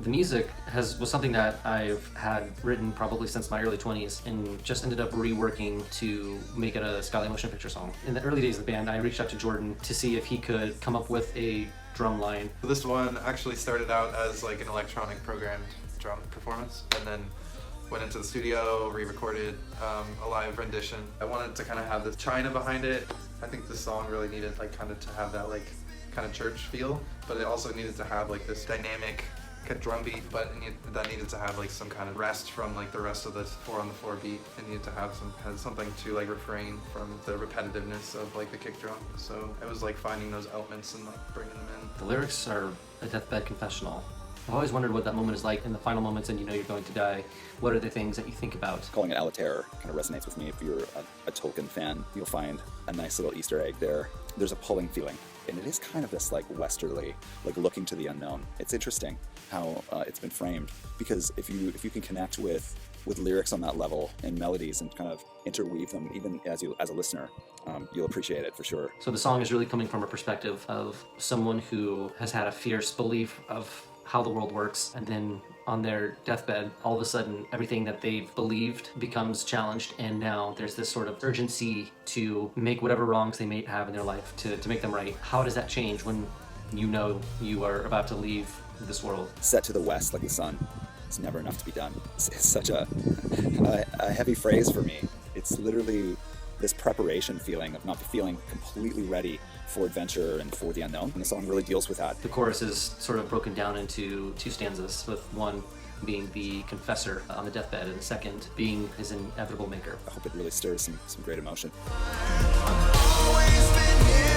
The music was something that I've had written probably since my early 20s and just ended up reworking to make it a Skylight motion picture song. In the early days of the band, I reached out to Jordan to see if he could come up with a drum line. This one actually started out as like an electronic programmed drum performance, and then went into the studio, re-recorded a live rendition. I wanted to kind of have this China behind it. I think this song really needed like kind of to have that like kind of church feel, but it also needed to have like this dynamic drum beat, but that needed to have like some kind of rest from like the rest of the 4-on-the-4 beat. It needed to have some kind of something to like refrain from the repetitiveness of like the kick drum. So it was like finding those elements and like bringing them in. The lyrics are a deathbed confessional. I've always wondered what that moment is like in the final moments and you know you're going to die. What are the things that you think about? Calling it Alataire kind of resonates with me. If you're a Tolkien fan, you'll find a nice little Easter egg there. There's a pulling feeling, and it is kind of this like westerly, like looking to the unknown. It's interesting how it's been framed, because if you can connect with lyrics on that level and melodies and kind of interweave them, even as a listener, you'll appreciate it for sure. So the song is really coming from a perspective of someone who has had a fierce belief of how the world works, and then on their deathbed, all of a sudden everything that they've believed becomes challenged, and now there's this sort of urgency to make whatever wrongs they may have in their life to make them right. How does that change when you know you are about to leave this world? Set to the west like the sun. It's never enough to be done. It's such a heavy phrase for me. It's literally this preparation feeling of not feeling completely ready for adventure and for the unknown. And the song really deals with that. The chorus is sort of broken down into two stanzas, with one being the confessor on the deathbed and the second being his inevitable maker. I hope it really stirs some great emotion. I've always been here.